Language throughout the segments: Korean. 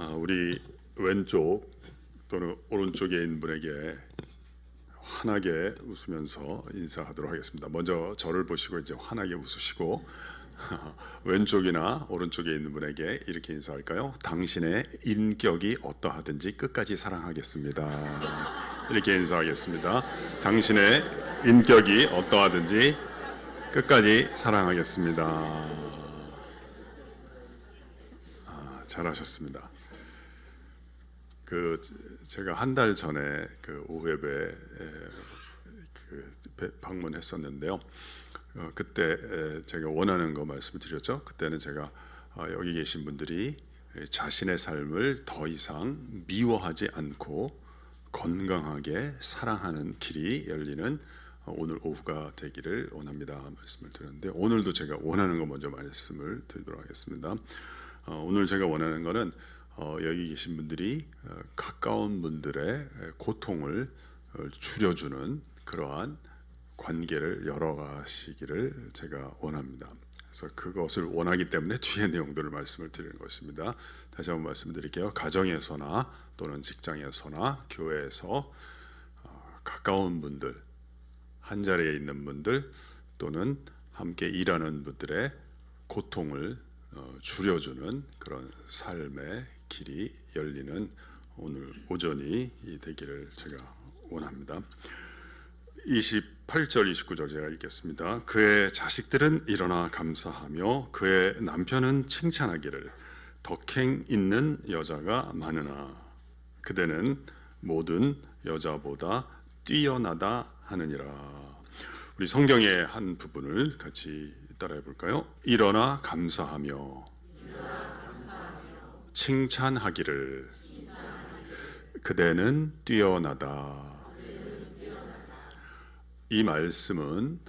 우리 왼쪽 또는 오른쪽에 있는 분에게 환하게 웃으면서 인사하도록 하겠습니다. 먼저 저를 보시고 이제 환하게 웃으시고 왼쪽이나 오른쪽에 있는 분에게 이렇게 인사할까요? 당신의 인격이 어떠하든지 끝까지 사랑하겠습니다. 이렇게 인사하겠습니다. 당신의 인격이 어떠하든지 끝까지 사랑하겠습니다. 잘하셨습니다. 제가 한 달 전에 오후예배 방문했었는데요. 그때 제가 원하는 거 말씀드렸죠. 그때는 제가 여기 계신 분들이 자신의 삶을 더 이상 미워하지 않고 건강하게 사랑하는 길이 열리는 오늘 오후가 되기를 원합니다 말씀을 드렸는데, 오늘도 제가 원하는 거 먼저 말씀을 드리도록 하겠습니다. 오늘 제가 원하는 거는 여기 계신 분들이 가까운 분들의 고통을 줄여주는 그러한 관계를 열어가시기를 제가 원합니다. 그래서 그것을 원하기 때문에 뒤에 내용들을 말씀을 드리는 것입니다. 다시 한번 말씀드릴게요. 가정에서나 또는 직장에서나 교회에서 가까운 분들, 한 자리에 있는 분들 또는 함께 일하는 분들의 고통을 줄여주는 그런 삶의 길이 열리는 오늘 오전이 되기를 제가 원합니다. 28절 29절 제가 읽겠습니다. 그의 자식들은 일어나 감사하며 그의 남편은 칭찬하기를 덕행 있는 여자가 많으나 그대는 모든 여자보다 뛰어나다 하느니라. 우리 성경의 한 부분을 같이 따라해 볼까요? 일어나 감사하며 칭찬하기를 그대는 뛰어나다. 이 말씀은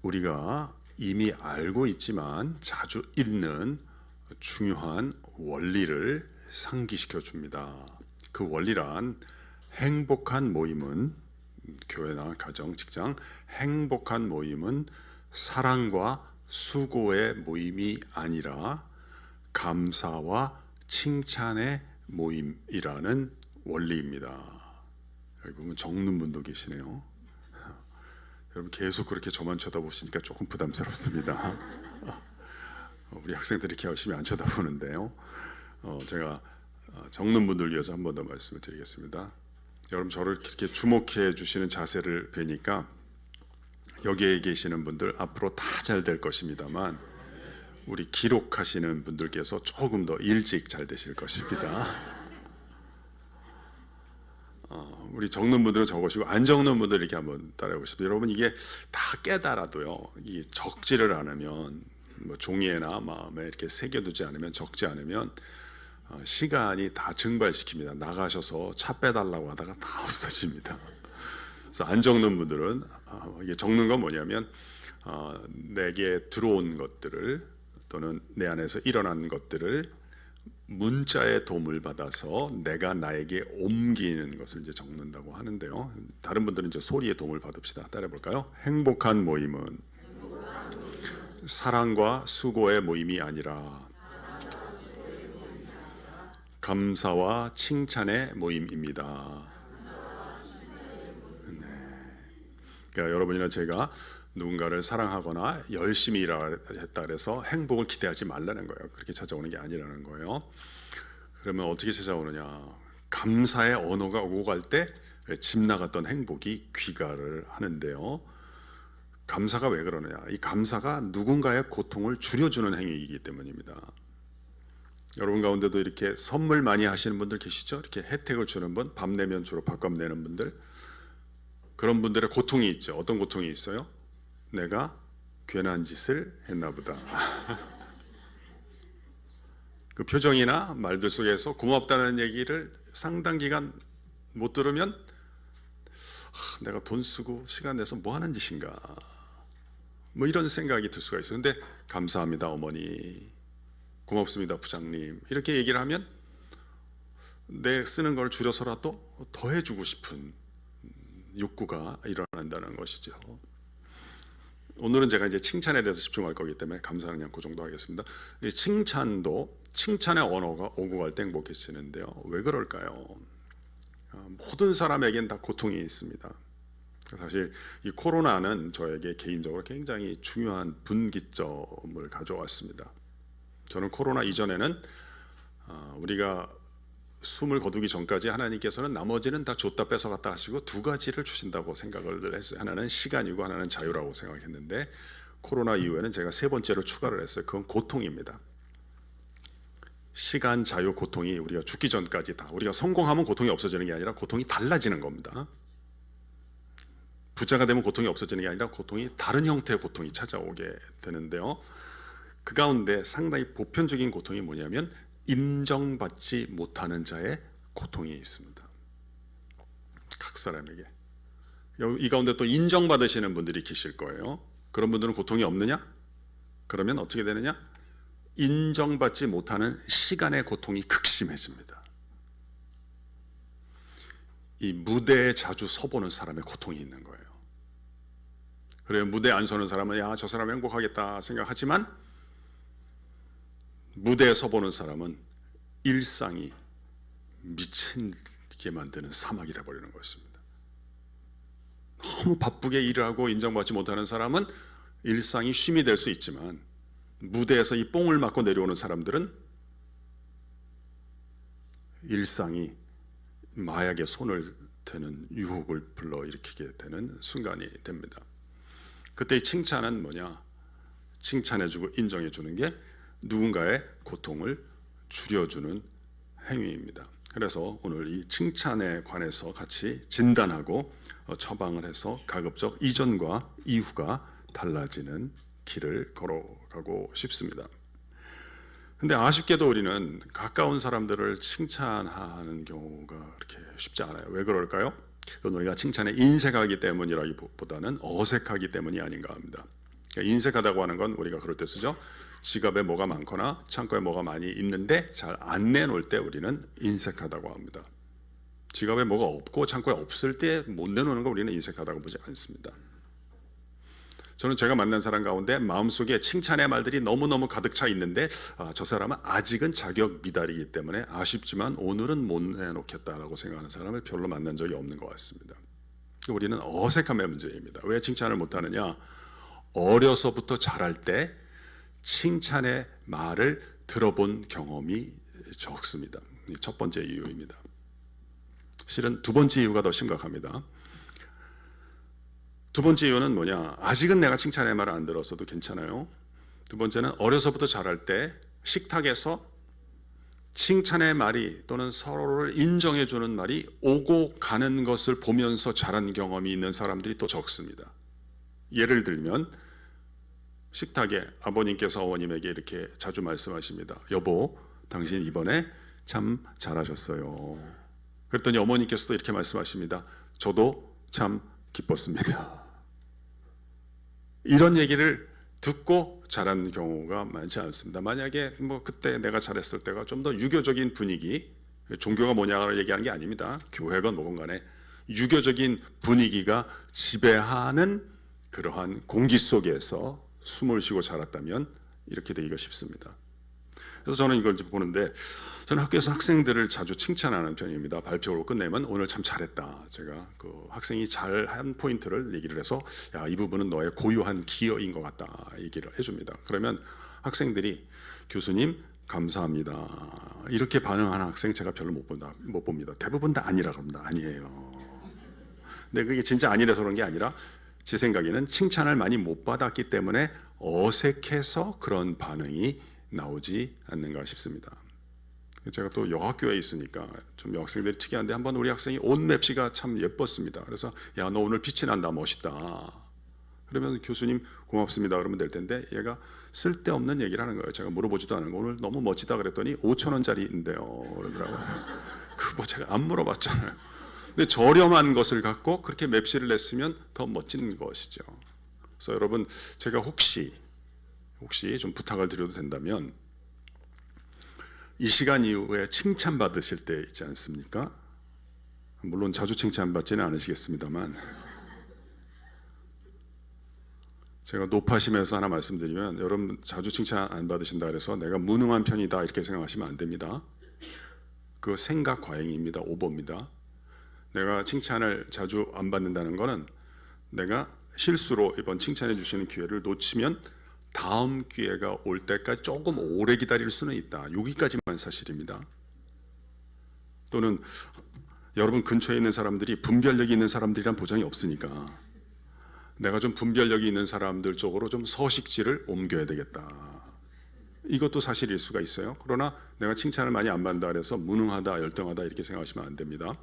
우리가 이미 알고 있지만 자주 읽는 중요한 원리를 상기시켜 줍니다. 그 원리란 행복한 모임은, 교회나 가정, 직장, 행복한 모임은 사랑과 수고의 모임이 아니라 감사와 칭찬의 모임이라는 원리입니다. 여기 보면 적는 분도 계시네요. 여러분 계속 그렇게 저만 쳐다보시니까 조금 부담스럽습니다. 우리 학생들이 이렇게 열심히 안 쳐다보는데요. 제가 적는 분들 위해서 한 번 더 말씀을 드리겠습니다. 여러분 저를 이렇게 주목해 주시는 자세를 뵈니까 여기에 계시는 분들 앞으로 다 잘 될 것입니다만 우리 기록하시는 분들께서 조금 더 일찍 잘 되실 것입니다. 우리 적는 분들은 적으시고 안 적는 분들 이렇게 한번 따라해 보십시오. 여러분 이게 다 깨달아도요, 이게 적지를 않으면, 뭐 종이에나 마음에 이렇게 새겨두지 않으면, 적지 않으면 시간이 다 증발시킵니다. 나가셔서 차 빼달라고 하다가 다 없어집니다. 그래서 안 적는 분들은 이게 적는 건 뭐냐면 내게 들어온 것들을 또는 내 안에서 일어난 것들을 문자의 도움을 받아서 내가 나에게 옮기는 것을 이제 적는다고 하는데요. 다른 분들은 이제 소리의 도움을 받읍시다. 따라해 볼까요? 행복한 모임은 사랑과 수고의 모임이 아니라 감사와 칭찬의 모임입니다. 네. 그러니까 여러분이나 제가 누군가를 사랑하거나 열심히 일했다 그래서 행복을 기대하지 말라는 거예요. 그렇게 찾아오는 게 아니라는 거예요. 그러면 어떻게 찾아오느냐? 감사의 언어가 오고 갈 때 집 나갔던 행복이 귀가를 하는데요. 감사가 왜 그러느냐? 이 감사가 누군가의 고통을 줄여주는 행위이기 때문입니다. 여러분 가운데도 이렇게 선물 많이 하시는 분들 계시죠? 이렇게 혜택을 주는 분, 밥 내면 주로 밥값 내는 분들, 그런 분들의 고통이 있죠. 어떤 고통이 있어요? 내가 괜한 짓을 했나 보다. 그 표정이나 말들 속에서 고맙다는 얘기를 상당 기간 못 들으면 내가 돈 쓰고 시간 내서 뭐 하는 짓인가, 뭐 이런 생각이 들 수가 있어요. 근데 감사합니다 어머니, 고맙습니다 부장님, 이렇게 얘기를 하면 내 쓰는 걸 줄여서라도 더 해주고 싶은 욕구가 일어난다는 것이죠. 오늘은 제가 이제 칭찬에 대해서 집중할 거기 때문에 감사는 그냥 그 정도 하겠습니다. 이 칭찬도 칭찬의 언어가 오고 갈 때 행복해지는데요. 왜 그럴까요? 모든 사람에겐 다 고통이 있습니다. 사실 이 코로나는 저에게 개인적으로 굉장히 중요한 분기점을 가져왔습니다. 저는 코로나 이전에는 우리가 숨을 거두기 전까지 하나님께서는 나머지는 다 줬다 뺏어갔다 하시고 두 가지를 주신다고 생각을 했어요. 하나는 시간이고 하나는 자유라고 생각했는데 코로나 이후에는 제가 세 번째로 추가를 했어요. 그건 고통입니다. 시간, 자유, 고통이 우리가 죽기 전까지 다, 우리가 성공하면 고통이 없어지는 게 아니라 고통이 달라지는 겁니다. 부자가 되면 고통이 없어지는 게 아니라 고통이 다른 형태의 고통이 찾아오게 되는데요. 그 가운데 상당히 보편적인 고통이 뭐냐면 인정받지 못하는 자의 고통이 있습니다. 각 사람에게. 이 가운데 또 인정받으시는 분들이 계실 거예요. 그런 분들은 고통이 없느냐? 그러면 어떻게 되느냐? 인정받지 못하는 시간의 고통이 극심해집니다. 이 무대에 자주 서보는 사람의 고통이 있는 거예요. 그래요. 무대에 안 서는 사람은 야, 저 사람 행복하겠다 생각하지만 무대에 서보는 사람은 일상이 미치게 만드는 사막이 되어버리는 것입니다. 너무 바쁘게 일을 하고 인정받지 못하는 사람은 일상이 쉼이 될 수 있지만 무대에서 이 뽕을 맞고 내려오는 사람들은 일상이 마약에 손을 대는 유혹을 불러일으키게 되는 순간이 됩니다. 그때 칭찬은 뭐냐? 칭찬해주고 인정해주는 게 누군가의 고통을 줄여주는 행위입니다. 그래서 오늘 이 칭찬에 관해서 같이 진단하고 처방을 해서 가급적 이전과 이후가 달라지는 길을 걸어가고 싶습니다. 근데 아쉽게도 우리는 가까운 사람들을 칭찬하는 경우가 그렇게 쉽지 않아요. 왜 그럴까요? 그건 우리가 칭찬에 인색하기 때문이라기보다는 어색하기 때문이 아닌가 합니다. 그러니까 인색하다고 하는 건 우리가 그럴 때 쓰죠. 지갑에 뭐가 많거나 창고에 뭐가 많이 있는데 잘 안 내놓을 때 우리는 인색하다고 합니다. 지갑에 뭐가 없고 창고에 없을 때 못 내놓는 거 우리는 인색하다고 보지 않습니다. 저는 제가 만난 사람 가운데 마음속에 칭찬의 말들이 너무너무 가득 차 있는데 저 사람은 아직은 자격 미달이기 때문에 아쉽지만 오늘은 못 내놓겠다라고 생각하는 사람을 별로 만난 적이 없는 것 같습니다. 우리는 어색함의 문제입니다. 왜 칭찬을 못하느냐? 어려서부터 자랄 때 칭찬의 말을 들어본 경험이 적습니다. 첫 번째 이유입니다. 실은 두 번째 이유가 더 심각합니다. 두 번째 이유는 뭐냐? 아직은 내가 칭찬의 말을 안 들었어도 괜찮아요. 두 번째는 어려서부터 자랄 때 식탁에서 칭찬의 말이 또는 서로를 인정해주는 말이 오고 가는 것을 보면서 자란 경험이 있는 사람들이 또 적습니다. 예를 들면 식탁에 아버님께서 어머님에게 이렇게 자주 말씀하십니다. 여보, 당신 이번에 참 잘하셨어요. 그랬더니 어머님께서도 이렇게 말씀하십니다. 저도 참 기뻤습니다. 이런 얘기를 듣고 자란 경우가 많지 않습니다. 만약에 뭐 그때 내가 잘했을 때가 좀 더 유교적인 분위기, 종교가 뭐냐를 얘기하는 게 아닙니다. 교회건 뭐건 간에 유교적인 분위기가 지배하는 그러한 공기 속에서 숨을 쉬고 자랐다면 이렇게 되기가 쉽습니다. 그래서 저는 이걸 보는데 저는 학교에서 학생들을 자주 칭찬하는 편입니다. 발표를 끝내면 오늘 참 잘했다. 제가 그 학생이 잘한 포인트를 얘기를 해서 야, 이 부분은 너의 고유한 기여인 것 같다 얘기를 해줍니다. 그러면 학생들이 교수님 감사합니다 이렇게 반응하는 학생 제가 별로 못 봅니다. 대부분 다 아니라 그럽니다. 아니에요. 근데 그게 진짜 아니라서 그런 게 아니라 제 생각에는 칭찬을 많이 못 받았기 때문에 어색해서 그런 반응이 나오지 않는가 싶습니다. 제가 또 여학교에 있으니까 좀 여학생들이 특이한데 한번 우리 학생이 옷 맵시가 참 예뻤습니다. 그래서 야, 너 오늘 빛이 난다, 멋있다. 그러면 교수님 고맙습니다 그러면 될 텐데 얘가 쓸데없는 얘기를 하는 거예요. 제가 물어보지도 않은 거 오늘 너무 멋지다 그랬더니 5,000원짜리인데요 그러더라고요. 그거 뭐 제가 안 물어봤잖아요. 근데 저렴한 것을 갖고 그렇게 맵시를 냈으면 더 멋진 것이죠. 그래서 여러분 제가 혹시 좀 부탁을 드려도 된다면 이 시간 이후에 칭찬받으실 때 있지 않습니까? 물론 자주 칭찬받지는 않으시겠습니다만 제가 높아심에서 하나 말씀드리면, 여러분 자주 칭찬 안 받으신다 그래서 내가 무능한 편이다 이렇게 생각하시면 안 됩니다. 그 생각 과잉입니다. 오버입니다. 내가 칭찬을 자주 안 받는다는 거는 내가 실수로 이번 칭찬해 주시는 기회를 놓치면 다음 기회가 올 때까지 조금 오래 기다릴 수는 있다. 여기까지만 사실입니다. 또는 여러분 근처에 있는 사람들이 분별력이 있는 사람들이란 보장이 없으니까 내가 좀 분별력이 있는 사람들 쪽으로 좀 서식지를 옮겨야 되겠다. 이것도 사실일 수가 있어요. 그러나 내가 칭찬을 많이 안 받는다 그래서 무능하다, 열등하다 이렇게 생각하시면 안 됩니다.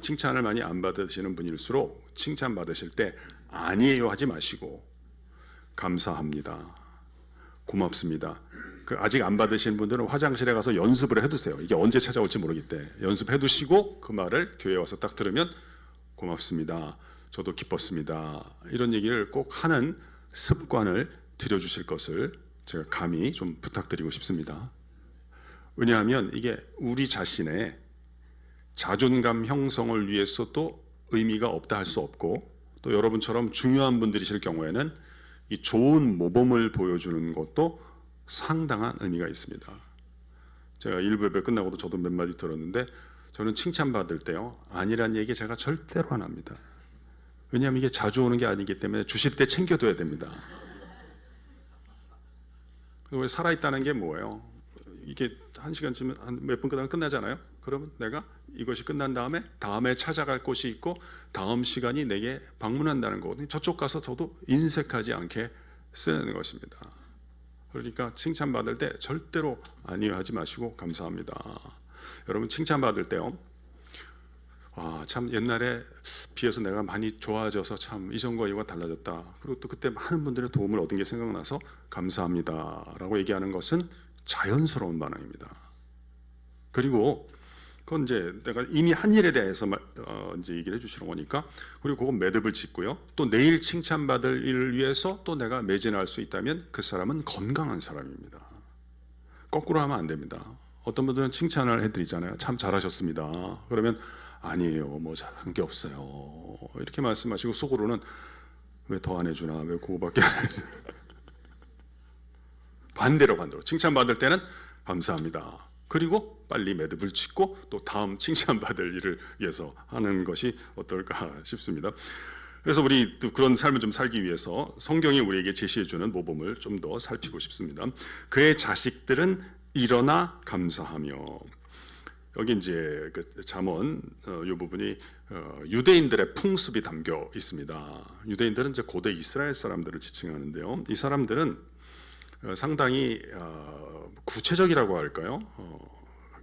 칭찬을 많이 안 받으시는 분일수록 칭찬 받으실 때 아니에요 하지 마시고 감사합니다, 고맙습니다. 아직 안 받으신 분들은 화장실에 가서 연습을 해두세요. 이게 언제 찾아올지 모르기 때문에 연습해 두시고 그 말을 교회에 와서 딱 들으면 고맙습니다, 저도 기뻤습니다, 이런 얘기를 꼭 하는 습관을 들여주실 것을 제가 감히 좀 부탁드리고 싶습니다. 왜냐하면 이게 우리 자신의 자존감 형성을 위해서도 의미가 없다 할 수 없고, 또 여러분처럼 중요한 분들이실 경우에는 이 좋은 모범을 보여주는 것도 상당한 의미가 있습니다. 제가 일부 예배 끝나고도 저도 몇 마디 들었는데, 저는 칭찬받을 때요 아니란 얘기 제가 절대로 안 합니다. 왜냐하면 이게 자주 오는 게 아니기 때문에 주실 때 챙겨둬야 됩니다. 우리 살아있다는 게 뭐예요? 이게 한 시간쯤 몇 분 끝나잖아요. 그러면 내가 이것이 끝난 다음에 찾아갈 곳이 있고 다음 시간이 내게 방문한다는 거거든요. 저쪽 가서 저도 인색하지 않게 쓰는 것입니다. 그러니까 칭찬받을 때 절대로 아니요 하지 마시고 감사합니다. 여러분 칭찬받을 때요, 참 옛날에 비해서 내가 많이 좋아져서 참 이전과 이후가 달라졌다. 그리고 또 그때 많은 분들의 도움을 얻은 게 생각나서 감사합니다 라고 얘기하는 것은 자연스러운 반응입니다. 그리고 그건 이제 내가 이미 한 일에 대해서 이제 얘기를 해주시는 거니까, 그리고 그건 매듭을 짓고요. 또 내일 칭찬받을 일을 위해서 또 내가 매진할 수 있다면 그 사람은 건강한 사람입니다. 거꾸로 하면 안 됩니다. 어떤 분들은 칭찬을 해드리잖아요. 참 잘하셨습니다. 그러면 아니에요, 뭐 잘한 게 없어요 이렇게 말씀하시고 속으로는 왜 더 안 해주나, 왜 그거밖에 안 해주나. 반대로 칭찬받을 때는 감사합니다. 그리고 빨리 매듭을 짓고 또 다음 칭찬받을 일을 위해서 하는 것이 어떨까 싶습니다. 그래서 우리 또 그런 삶을 좀 살기 위해서 성경이 우리에게 제시해주는 모범을 좀 더 살피고 싶습니다. 그의 자식들은 일어나 감사하며. 여기 이제 그 잠언 이 부분이 유대인들의 풍습이 담겨 있습니다. 유대인들은 이제 고대 이스라엘 사람들을 지칭하는데요. 이 사람들은 상당히 구체적이라고 할까요?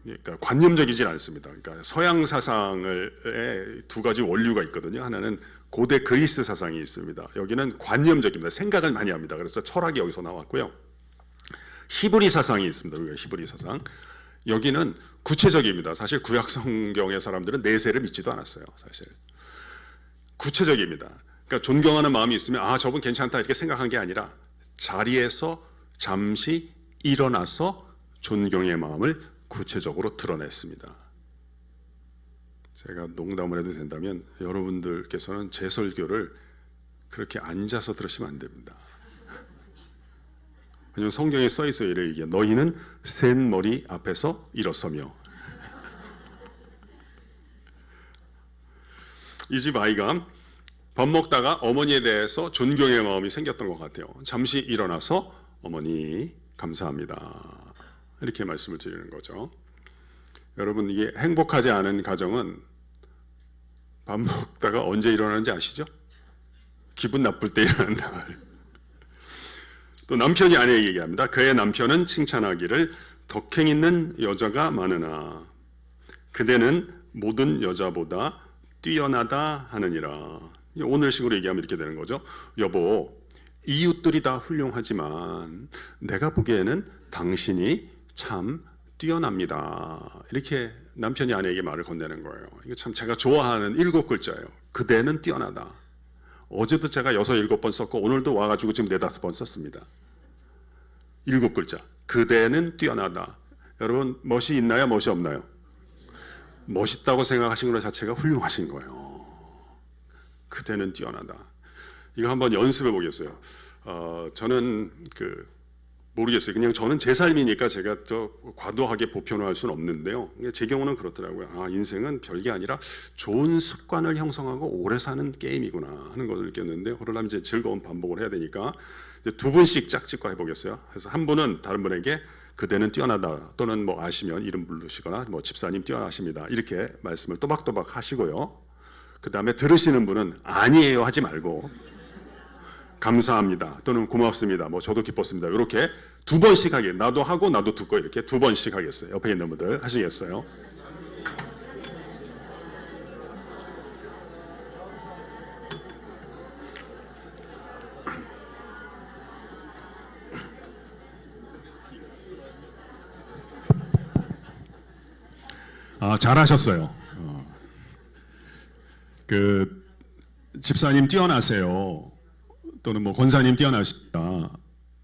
그러니까 관념적이진 않습니다. 그러니까 서양 사상의 두 가지 원류가 있거든요. 하나는 고대 그리스 사상이 있습니다. 여기는 관념적입니다. 생각을 많이 합니다. 그래서 철학이 여기서 나왔고요. 히브리 사상이 있습니다. 우리가 히브리 사상. 여기는 구체적입니다. 사실 구약 성경의 사람들은 내세를 믿지도 않았어요. 사실 구체적입니다. 그러니까 존경하는 마음이 있으면 저분 괜찮다 이렇게 생각한 게 아니라 자리에서 잠시 일어나서 존경의 마음을 구체적으로 드러냈습니다. 제가 농담을 해도 된다면 여러분들께서는 제 설교를 그렇게 앉아서 들으시면 안 됩니다. 왜냐하면 성경에 써 있어요. 이래 얘기해. 너희는 센 머리 앞에서 일어서며. 이 집 아이가 밥 먹다가 어머니에 대해서 존경의 마음이 생겼던 것 같아요. 잠시 일어나서 어머니 감사합니다 이렇게 말씀을 드리는 거죠. 여러분 이게 행복하지 않은 가정은 밥 먹다가 언제 일어나는지 아시죠? 기분 나쁠 때 일어난다 말이에요. 또 남편이 아내에게 얘기합니다. 그의 남편은 칭찬하기를 덕행 있는 여자가 많으나 그대는 모든 여자보다 뛰어나다 하느니라. 오늘식으로 얘기하면 이렇게 되는 거죠. 여보, 이웃들이 다 훌륭하지만 내가 보기에는 당신이 참 뛰어납니다. 이렇게 남편이 아내에게 말을 건네는 거예요. 이거 참 제가 좋아하는 7글자예요. 그대는 뛰어나다. 어제도 제가 6, 7번 썼고 오늘도 와가지고 지금 4, 5번 썼습니다. 7글자. 그대는 뛰어나다. 여러분 멋이 있나요? 멋이 없나요? 멋있다고 생각하신 것 자체가 훌륭하신 거예요. 그대는 뛰어나다. 이거 한번 연습해 보겠어요. 저는 모르겠어요. 그냥 저는 제 삶이니까 제가 과도하게 보편화할 수는 없는데요. 제 경우는 그렇더라고요. 인생은 별게 아니라 좋은 습관을 형성하고 오래 사는 게임이구나 하는 것을 느꼈는데요. 그러려면 이제 즐거운 반복을 해야 되니까 이제 두 분씩 짝짓고 해보겠어요. 그래서 한 분은 다른 분에게 그대는 뛰어나다 또는 뭐 아시면 이름 부르시거나 뭐 집사님 뛰어나십니다 이렇게 말씀을 또박또박 하시고요. 그 다음에 들으시는 분은 아니에요 하지 말고 감사합니다 또는 고맙습니다 뭐 저도 기뻤습니다 이렇게 두 번씩 하게 나도 하고 나도 듣고 이렇게 두 번씩 하겠어요. 옆에 있는 분들 하시겠어요? 잘하셨어요. 집사님 뛰어나세요 또는 뭐 권사님 뛰어나시다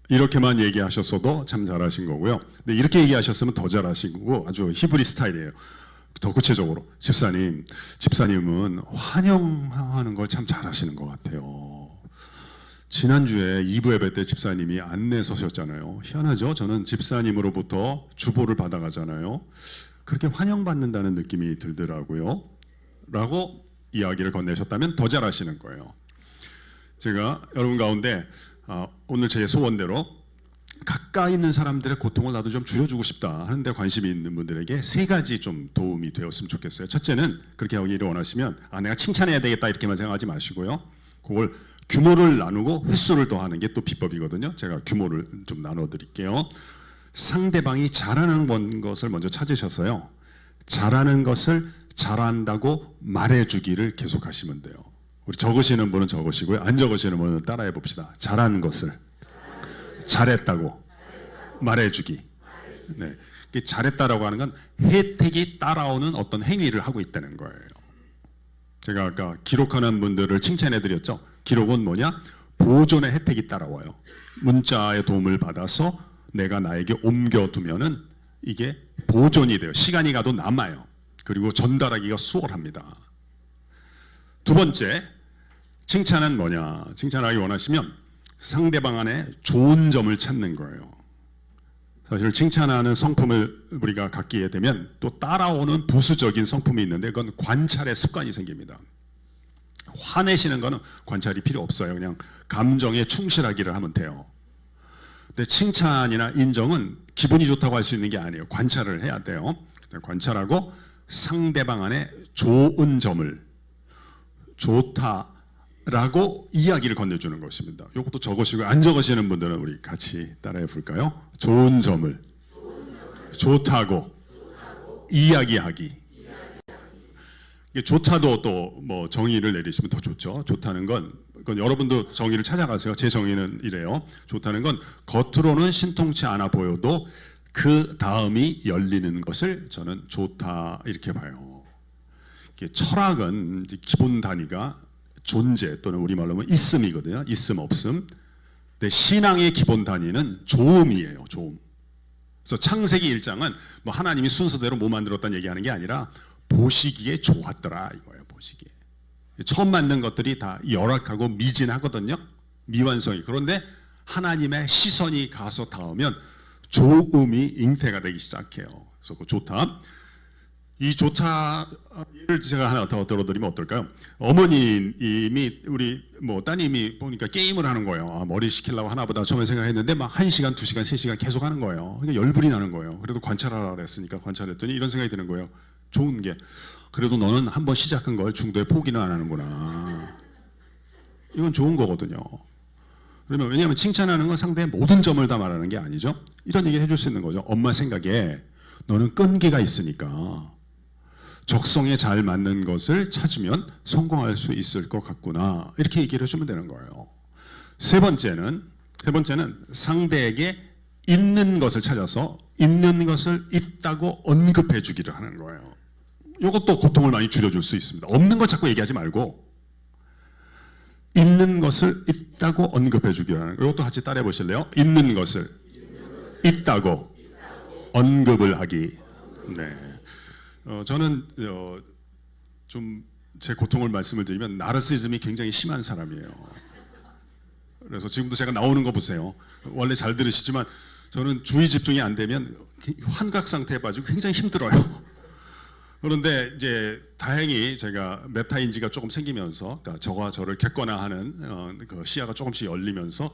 이렇게만 얘기하셨어도 참 잘하신 거고요. 근데 이렇게 얘기하셨으면 더 잘하신 거고 아주 히브리 스타일이에요. 더 구체적으로 집사님은 환영하는 걸 참 잘하시는 것 같아요. 지난주에 2부 예배 때 집사님이 안내 서셨잖아요. 희한하죠? 저는 집사님으로부터 주보를 받아가잖아요. 그렇게 환영받는다는 느낌이 들더라고요. 라고 이야기를 건네셨다면 더 잘하시는 거예요. 제가 여러분 가운데 오늘 제 소원대로 가까이 있는 사람들의 고통을 나도 좀 줄여주고 싶다 하는데 관심이 있는 분들에게 세 가지 좀 도움이 되었으면 좋겠어요. 첫째는 그렇게 하기를 원하시면 내가 칭찬해야 되겠다 이렇게만 생각하지 마시고요. 그걸 규모를 나누고 횟수를 더하는 게 또 비법이거든요. 제가 규모를 좀 나눠드릴게요. 상대방이 잘하는 것을 먼저 찾으셔서요. 잘하는 것을 잘한다고 말해주기를 계속하시면 돼요. 우리 적으시는 분은 적으시고요. 안 적으시는 분은 따라해 봅시다. 잘하는 것을 잘했다고 말해주기. 네. 잘했다라고 하는 건 혜택이 따라오는 어떤 행위를 하고 있다는 거예요. 제가 아까 기록하는 분들을 칭찬해 드렸죠. 기록은 뭐냐? 보존의 혜택이 따라와요. 문자의 도움을 받아서 내가 나에게 옮겨두면은 이게 보존이 돼요. 시간이 가도 남아요. 그리고 전달하기가 수월합니다. 두 번째, 칭찬은 뭐냐? 칭찬하기 원하시면 상대방 안에 좋은 점을 찾는 거예요. 사실 칭찬하는 성품을 우리가 갖게 되면 또 따라오는 부수적인 성품이 있는데 그건 관찰의 습관이 생깁니다. 화내시는 거는 관찰이 필요 없어요. 그냥 감정에 충실하기를 하면 돼요. 근데 칭찬이나 인정은 기분이 좋다고 할 수 있는 게 아니에요. 관찰을 해야 돼요. 관찰하고 상대방 안에 좋은 점을 좋다라고 이야기를 건네주는 것입니다. 이것도 적으시고 안 적으시는 분들은 우리 같이 따라해 볼까요? 좋은 점을 좋다고 이야기하기. 좋다도 또 뭐 정의를 내리시면 더 좋죠. 좋다는 건 그건 여러분도 정의를 찾아가세요. 제 정의는 이래요. 좋다는 건 겉으로는 신통치 않아 보여도 그 다음이 열리는 것을 저는 좋다 이렇게 봐요. 철학은 기본 단위가 존재 또는 우리말로 하면 있음이거든요. 있음 없음. 근데 신앙의 기본 단위는 좋음이에요. 좋음. 그래서 창세기 1장은 뭐 하나님이 순서대로 뭐 만들었다는 얘기하는 게 아니라 보시기에 좋았더라 이거예요. 보시기에. 처음 만든 것들이 다 열악하고 미진하거든요. 미완성이. 그런데 하나님의 시선이 가서 닿으면 좋음이 잉태가 되기 시작해요. 그래서 그 좋다. 이 좋다를 제가 하나 더 들어드리면 어떨까요? 어머님이 우리 뭐 따님이 보니까 게임을 하는 거예요. 머리 식히려고 하나보다 처음에 생각했는데 막 1시간, 2시간, 3시간 계속 하는 거예요. 그러니까 열불이 나는 거예요. 그래도 관찰하라 그랬으니까 관찰했더니 이런 생각이 드는 거예요. 좋은 게 그래도 너는 한번 시작한 걸 중도에 포기는 안 하는구나. 이건 좋은 거거든요. 그러면 왜냐하면 칭찬하는 건 상대의 모든 점을 다 말하는 게 아니죠. 이런 얘기를 해줄 수 있는 거죠. 엄마 생각에 너는 끈기가 있으니까 적성에 잘 맞는 것을 찾으면 성공할 수 있을 것 같구나. 이렇게 얘기를 해주면 되는 거예요. 세 번째는 상대에게 있는 것을 찾아서 있는 것을 있다고 언급해 주기를 하는 거예요. 이것도 고통을 많이 줄여줄 수 있습니다. 없는 것 자꾸 얘기하지 말고 있는 것을 있다고 언급해 주기를 하는 거예요. 이것도 같이 따라해 보실래요? 있는 것을 있다고 언급을 하기. 네. 저는 좀 제 고통을 말씀을 드리면 나르시즘이 굉장히 심한 사람이에요. 그래서 지금도 제가 나오는 거 보세요. 원래 잘 들으시지만 저는 주의 집중이 안 되면 환각 상태에 빠지고 굉장히 힘들어요. 그런데 이제 다행히 제가 메타인지가 조금 생기면서, 그러니까 저와 저를 객관화하는 그 시야가 조금씩 열리면서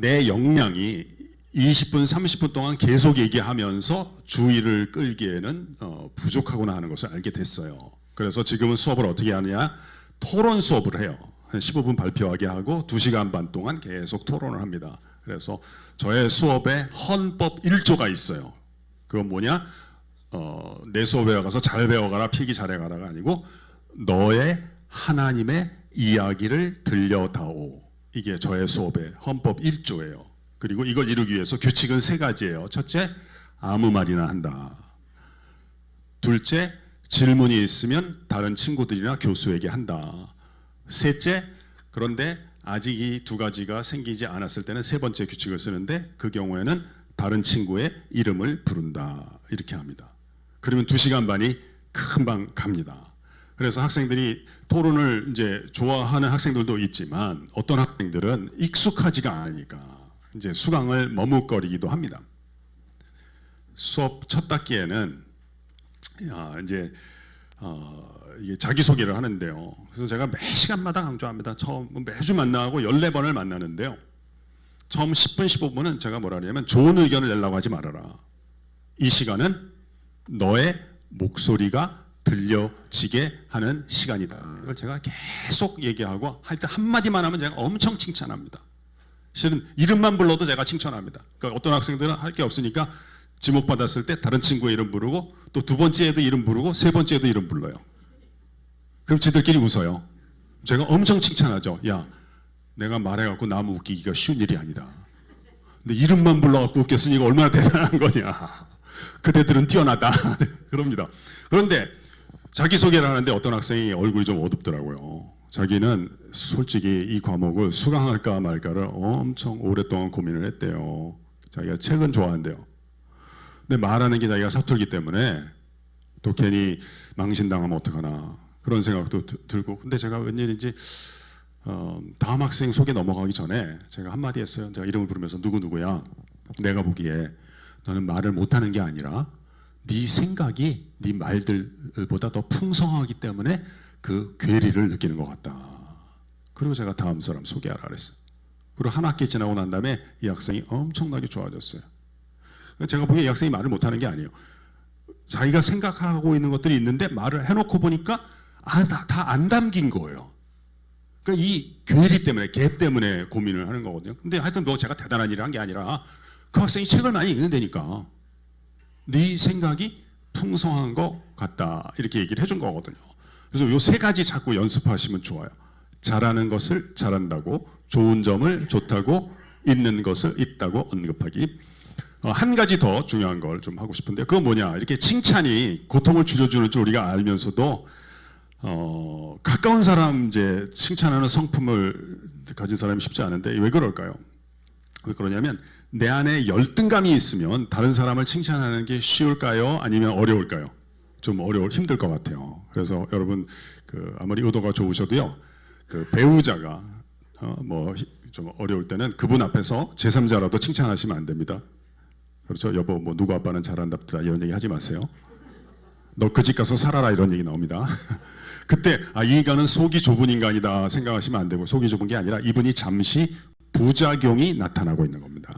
내 역량이 20분, 30분 동안 계속 얘기하면서 주의를 끌기에는 부족하구나 하는 것을 알게 됐어요. 그래서 지금은 수업을 어떻게 하느냐? 토론 수업을 해요. 한 15분 발표하게 하고 2시간 반 동안 계속 토론을 합니다. 그래서 저의 수업에 헌법 1조가 있어요. 그건 뭐냐? 내 수업에 가서 잘 배워가라, 필기 잘해가라가 아니고 너의 하나님의 이야기를 들려다오. 이게 저의 수업의 헌법 1조예요. 그리고 이걸 이루기 위해서 규칙은 3가지예요. 첫째, 아무 말이나 한다. 둘째, 질문이 있으면 다른 친구들이나 교수에게 한다. 셋째, 그런데 아직 이 2가지가 생기지 않았을 때는 3번째 규칙을 쓰는데 그 경우에는 다른 친구의 이름을 부른다. 이렇게 합니다. 그러면 2시간 반이 금방 갑니다. 그래서 학생들이 토론을 이제 좋아하는 학생들도 있지만 어떤 학생들은 익숙하지가 않으니까 이제 수강을 머뭇거리기도 합니다. 수업 첫 학기에는 이제 이게 자기소개를 하는데요. 그래서 제가 매 시간마다 강조합니다. 처음 매주 만나고 14번을 만나는데요. 처음 10분, 15분은 제가 뭐라 하냐면 좋은 의견을 내려고 하지 말아라. 이 시간은 너의 목소리가 들려지게 하는 시간이다. 이걸 제가 계속 얘기하고 할 때 한마디만 하면 제가 엄청 칭찬합니다. 실은 이름만 불러도 제가 칭찬합니다. 그러니까 어떤 학생들은 할 게 없으니까 지목 받았을 때 다른 친구의 이름 부르고 또 2번째에도 이름 부르고 3번째에도 이름 불러요. 그럼 지들끼리 웃어요. 제가 엄청 칭찬하죠. 야, 내가 말해갖고 남 웃기기가 쉬운 일이 아니다. 근데 이름만 불러갖고 웃겼으니 이거 얼마나 대단한 거냐. 그대들은 뛰어나다. 그럽니다. 그런데 자기소개를 하는데 어떤 학생이 얼굴이 좀 어둡더라고요. 자기는 솔직히 이 과목을 수강할까 말까를 엄청 오랫동안 고민을 했대요. 자기가 책은 좋아한대요. 근데 말하는 게 자기가 서툴기 때문에 또 괜히 망신당하면 어떡하나 그런 생각도 들고. 근데 제가 웬일인지 다음 학생 소개 넘어가기 전에 제가 한마디 했어요. 제가 이름을 부르면서 누구누구야. 내가 보기에 너는 말을 못하는 게 아니라 네 생각이 네 말들보다 더 풍성하기 때문에 그 괴리를 느끼는 것 같다. 그리고 제가 다음 사람 소개하라 그랬어요. 그리고 한 학기 지나고 난 다음에 이 학생이 엄청나게 좋아졌어요. 제가 보기에 이 학생이 말을 못하는 게 아니에요. 자기가 생각하고 있는 것들이 있는데 말을 해놓고 보니까 다 안 담긴 거예요. 그러니까 이 괴리 때문에, 개 때문에 고민을 하는 거거든요. 근데 하여튼 뭐 제가 대단한 일을 한 게 아니라 그 학생이 책을 많이 읽는다니까 네 생각이 풍성한 것 같다 이렇게 얘기를 해준 거거든요. 그래서 요 3가지 자꾸 연습하시면 좋아요. 잘하는 것을 잘한다고, 좋은 점을 좋다고, 있는 것을 있다고 언급하기. 한 가지 더 중요한 걸 좀 하고 싶은데 그건 뭐냐, 이렇게 칭찬이 고통을 줄여주는 줄 우리가 알면서도 가까운 사람 이제 칭찬하는 성품을 가진 사람이 쉽지 않은데 왜 그럴까요? 왜 그러냐면 내 안에 열등감이 있으면 다른 사람을 칭찬하는 게 쉬울까요? 아니면 어려울까요? 좀 힘들 것 같아요. 그래서 여러분 아무리 의도가 좋으셔도요, 그 배우자가 뭐 좀 어려울 때는 그분 앞에서 제3자라도 칭찬하시면 안 됩니다. 그렇죠? 여보, 뭐 누구 아빠는 잘한답다 이런 얘기 하지 마세요. 너 그 집 가서 살아라 이런 얘기 나옵니다. 그때 이 인간은 속이 좁은 인간이다 생각하시면 안 되고, 속이 좁은 게 아니라 이분이 잠시 부작용이 나타나고 있는 겁니다.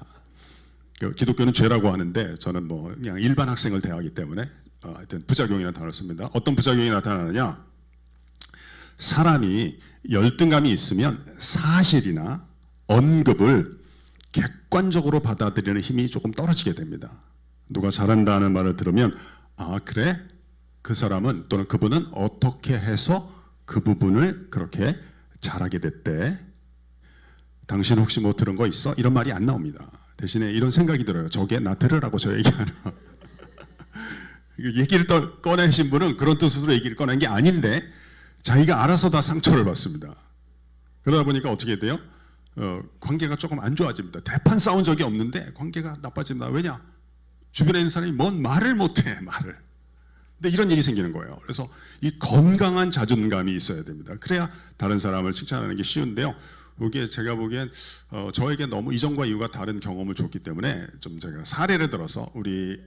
기독교는 죄라고 하는데 저는 뭐 그냥 일반 학생을 대하기 때문에 하여튼 부작용이라는 단어를 씁니다. 어떤 부작용이 나타나느냐? 사람이 열등감이 있으면 사실이나 언급을 객관적으로 받아들이는 힘이 조금 떨어지게 됩니다. 누가 잘한다는 말을 들으면 그래? 그 사람은 또는 그분은 어떻게 해서 그 부분을 그렇게 잘하게 됐대? 당신 혹시 뭐 들은 거 있어? 이런 말이 안 나옵니다. 대신에 이런 생각이 들어요. 저게 나 들으라고 저 얘기하는. 얘기를 꺼내신 분은 그런 뜻으로 얘기를 꺼낸 게 아닌데 자기가 알아서 다 상처를 받습니다. 그러다 보니까 어떻게 돼요? 관계가 조금 안 좋아집니다. 대판 싸운 적이 없는데 관계가 나빠집니다. 왜냐? 주변에 있는 사람이 뭔 말을 못해, 말을. 근데 이런 일이 생기는 거예요. 그래서 이 건강한 자존감이 있어야 됩니다. 그래야 다른 사람을 칭찬하는 게 쉬운데요. 이게 제가 보기엔 저에게 너무 이전과 이후가 다른 경험을 줬기 때문에 좀 제가 사례를 들어서 우리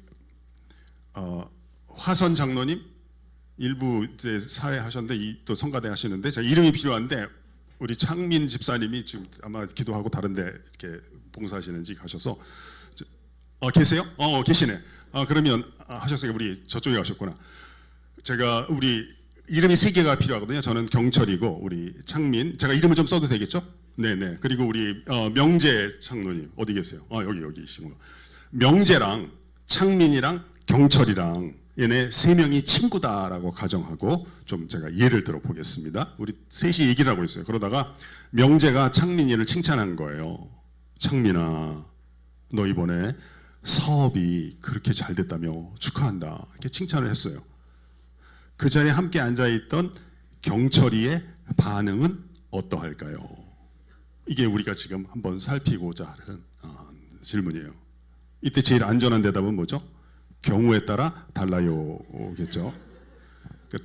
화선 장로님 일부 이제 사회 하셨는데 또 성가대 하시는데 제가 이름이 필요한데 우리 창민 집사님이 지금 아마 기도하고 다른데 이렇게 봉사하시는지 가셔서 계세요? 계시네. 그러면 하셨어요. 우리 저쪽에 가셨구나. 제가 우리 이름이 세 개가 필요하거든요. 저는 경철이고 우리 창민. 제가 이름을 좀 써도 되겠죠? 네네. 그리고 우리 명재 장로님 어디 계세요? 여기시구나. 명재랑 창민이랑 경철이랑 얘네 세 명이 친구다라고 가정하고 좀 제가 예를 들어 보겠습니다. 우리 셋이 얘기를 하고 있어요. 그러다가 명재가 창민이를 칭찬한 거예요. 창민아, 너 이번에 사업이 그렇게 잘 됐다며 축하한다. 이렇게 칭찬을 했어요. 그 자리에 함께 앉아있던 경철이의 반응은 어떠할까요? 이게 우리가 지금 한번 살피고자 하는 질문이에요. 이때 제일 안전한 대답은 뭐죠? 경우에 따라 달라요겠죠.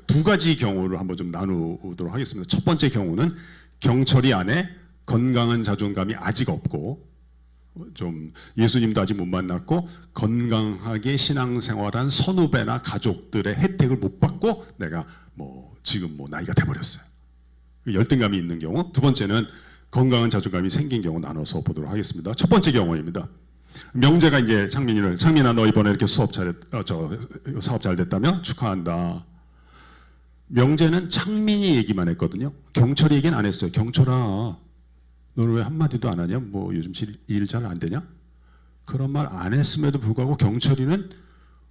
두 가지 경우를 한번 좀 나누도록 하겠습니다. 첫 번째 경우는 경철이 안에 건강한 자존감이 아직 없고 좀 예수님도 아직 못 만났고 건강하게 신앙생활한 선후배나 가족들의 혜택을 못 받고 내가 지금 나이가 돼버렸어요. 열등감이 있는 경우. 두 번째는 건강한 자존감이 생긴 경우 나눠서 보도록 하겠습니다. 첫 번째 경우입니다. 명재가 이제 창민아 너 이번에 이렇게 사업 잘 됐다며 축하한다. 명재는 창민이 얘기만 했거든요. 경철이 얘기는 안 했어요. 경철아, 너는 왜 한마디도 안 하냐? 요즘 일 잘 안 되냐? 그런 말 안 했음에도 불구하고 경철이는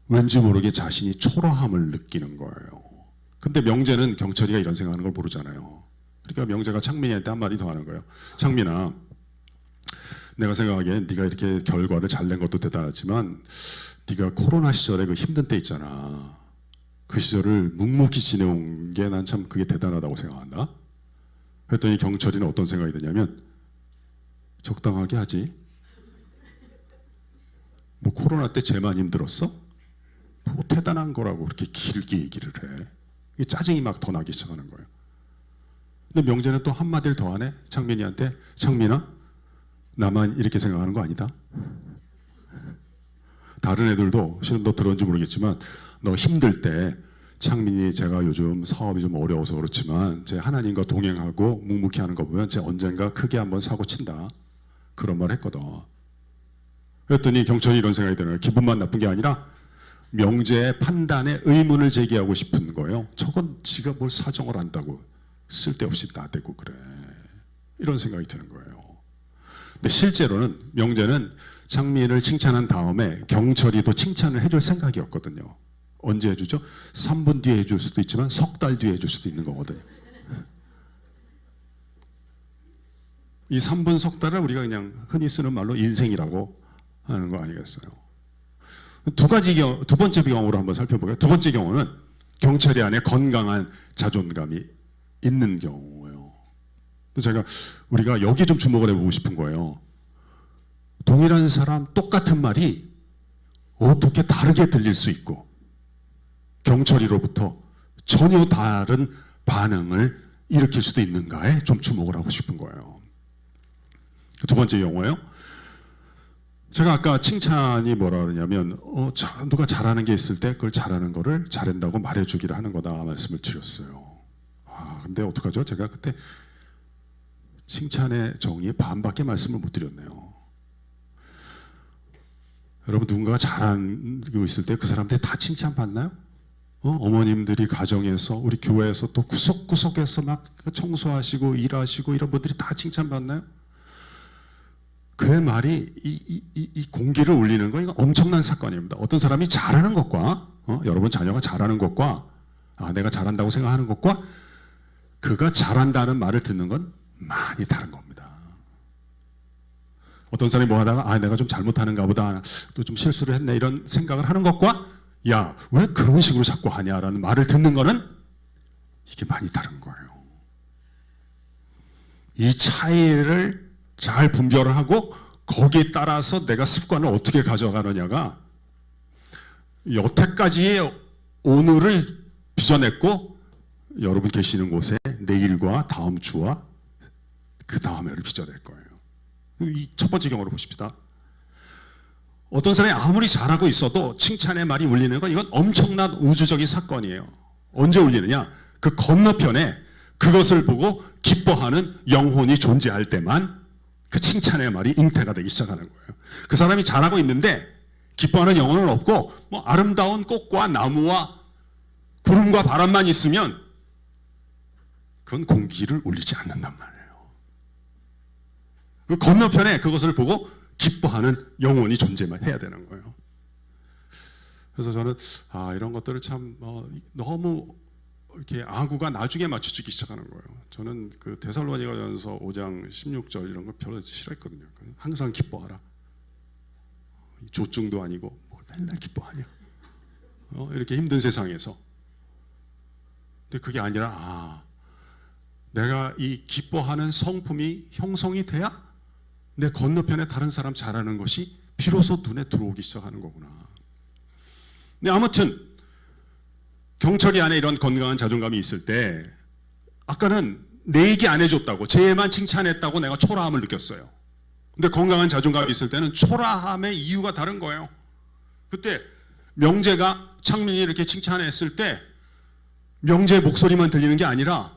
왠지 모르게 자신이 초라함을 느끼는 거예요. 근데 명재는 경철이가 이런 생각하는 걸 모르잖아요. 그러니까 명재가 창민이한테 한마디 더 하는 거예요. 창민아, 내가 생각하기엔 네가 이렇게 결과를 잘 낸 것도 대단하지만 네가 코로나 시절에 그 힘든 때 있잖아. 그 시절을 묵묵히 지내온 게 난 참 그게 대단하다고 생각한다. 그랬더니 경철이는 어떤 생각이 드냐면 적당하게 하지. 코로나 때 쟤만 힘들었어? 대단한 거라고 그렇게 길게 얘기를 해. 짜증이 막 더 나기 시작하는 거예요. 근데 명재는 또 한마디를 더 하네. 창민이한테. 창민아, 나만 이렇게 생각하는 거 아니다. 다른 애들도 실은 너 들었는지 모르겠지만 너 힘들 때 창민이 제가 요즘 사업이 좀 어려워서 그렇지만 제 하나님과 동행하고 묵묵히 하는 거 보면 제 언젠가 크게 한번 사고 친다. 그런 말 했거든. 그랬더니 경철이 이런 생각이 드는 거예요. 기분만 나쁜 게 아니라 명재의 판단에 의문을 제기하고 싶은 거예요. 저건 지가 뭘 사정을 안다고 쓸데없이 나대고 그래. 이런 생각이 드는 거예요. 근데 실제로는 명재는 창민을 칭찬한 다음에 경철이도 칭찬을 해줄 생각이었거든요. 언제 해주죠? 3분 뒤에 해줄 수도 있지만 석 달 뒤에 해줄 수도 있는 거거든요. 이 3분 석 달을 우리가 그냥 흔히 쓰는 말로 인생이라고 하는 거 아니겠어요? 두 번째 경우로 한번 살펴볼게요. 두 번째 경우는 경철이 안에 건강한 자존감이 있는 경우예요. 우리가 여기에 좀 주목을 해보고 싶은 거예요. 동일한 사람 똑같은 말이 어떻게 다르게 들릴 수 있고 경철이로부터 전혀 다른 반응을 일으킬 수도 있는가에 좀 주목을 하고 싶은 거예요. 두 번째 경우예요. 제가 아까 칭찬이 뭐라 그러냐면 누가 잘하는 게 있을 때 그걸 잘하는 거를 잘한다고 말해주기를 하는 거다 말씀을 드렸어요. 근데 어떡하죠? 제가 그때 칭찬의 정의에 반밖에 말씀을 못 드렸네요. 여러분 누군가가 잘하고 있을 때 그 사람들 다 칭찬받나요? 어머님들이 가정에서 우리 교회에서 또 구석구석에서 막 청소하시고 일하시고 이런 분들이 다 칭찬받나요? 그의 말이 이 공기를 울리는 거 이거 엄청난 사건입니다. 어떤 사람이 잘하는 것과 여러분 자녀가 잘하는 것과 내가 잘한다고 생각하는 것과 그가 잘한다는 말을 듣는 건 많이 다른 겁니다. 어떤 사람이 뭐 하다가 내가 좀 잘못하는가 보다 또 좀 실수를 했네 이런 생각을 하는 것과 야, 왜 그런 식으로 자꾸 하냐라는 말을 듣는 거는 이게 많이 다른 거예요. 이 차이를 잘 분별을 하고 거기에 따라서 내가 습관을 어떻게 가져가느냐가 여태까지의 오늘을 빚어냈고 여러분 계시는 곳에 내일과 다음 주와 그 다음에를 빚어낼 거예요. 이 첫 번째 경우를 보십시다. 어떤 사람이 아무리 잘하고 있어도 칭찬의 말이 울리는 건 이건 엄청난 우주적인 사건이에요. 언제 울리느냐? 그 건너편에 그것을 보고 기뻐하는 영혼이 존재할 때만 그 칭찬의 말이 잉태가 되기 시작하는 거예요. 그 사람이 잘하고 있는데 기뻐하는 영혼은 없고 뭐 아름다운 꽃과 나무와 구름과 바람만 있으면 그건 공기를 울리지 않는단 말이에요. 그 건너편에 그것을 보고 기뻐하는 영혼이 존재만 해야 되는 거예요. 그래서 저는 이런 것들을 참 너무 이렇게 아구가 나중에 맞춰주기 시작하는 거예요. 저는 그 데살로니가전서 5장 16절 이런 거 별로 싫어했거든요. 항상 기뻐하라. 조증도 아니고 뭘 맨날 기뻐하냐. 이렇게 힘든 세상에서. 근데 그게 아니라 내가 이 기뻐하는 성품이 형성이 돼야 내 건너편에 다른 사람 잘하는 것이 비로소 눈에 들어오기 시작하는 거구나. 근데 아무튼 경철이 안에 이런 건강한 자존감이 있을 때 아까는 내 얘기 안 해줬다고 쟤만 칭찬했다고 내가 초라함을 느꼈어요. 근데 건강한 자존감이 있을 때는 초라함의 이유가 다른 거예요. 그때 명재가 창민이 이렇게 칭찬했을 때 명재의 목소리만 들리는 게 아니라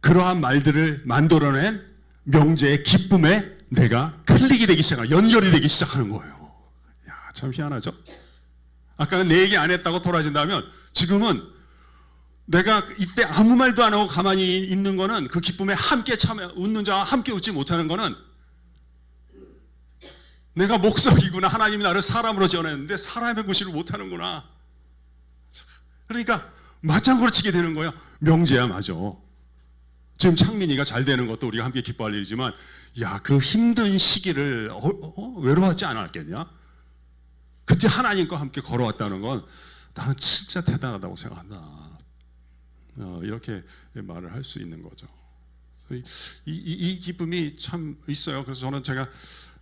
그러한 말들을 만들어낸 명재의 기쁨에 내가 클릭이 되기 시작하고 연결이 되기 시작하는 거예요. 참 희한하죠? 아까는 내 얘기 안 했다고 돌아진다면 지금은 내가 이때 아무 말도 안 하고 가만히 있는 거는 그 기쁨에 함께 참여, 웃는 자와 함께 웃지 못하는 거는 내가 목석이구나. 하나님이 나를 사람으로 지어냈는데 사람의 구실을 못하는구나. 그러니까 맞장구를 치게 되는 거예요. 명재야 맞아. 지금 창민이가 잘 되는 것도 우리가 함께 기뻐할 일이지만 그 힘든 시기를 외로워하지 않았겠냐? 그때 하나님과 함께 걸어왔다는 건 나는 진짜 대단하다고 생각한다. 이렇게 말을 할 수 있는 거죠. 이 기쁨이 참 있어요. 그래서 저는 제가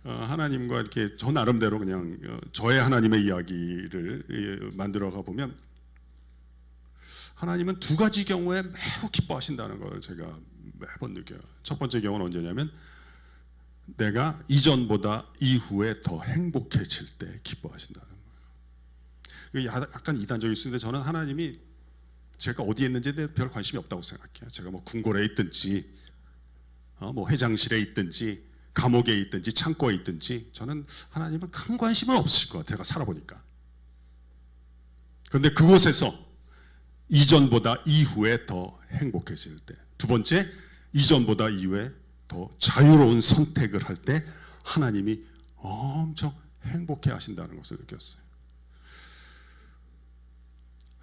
하나님과 이렇게 저 나름대로 그냥 저의 하나님의 이야기를 만들어가 보면 하나님은 두 가지 경우에 매우 기뻐하신다는 걸 제가 매번 느껴요. 첫 번째 경우는 언제냐면 내가 이전보다 이후에 더 행복해질 때 기뻐하신다는 거예요. 약간 이단적일 수 있는데 저는 하나님이 제가 어디에 있는지에 대해 별 관심이 없다고 생각해요. 제가 뭐 궁궐에 있든지 뭐 회장실에 있든지 감옥에 있든지 창고에 있든지 저는 하나님은 큰 관심은 없으실 것 같아요. 제가 살아보니까. 그런데 그곳에서 이전보다 이후에 더 행복해질 때, 두 번째 이전보다 이후에 더 자유로운 선택을 할 때 하나님이 엄청 행복해 하신다는 것을 느꼈어요.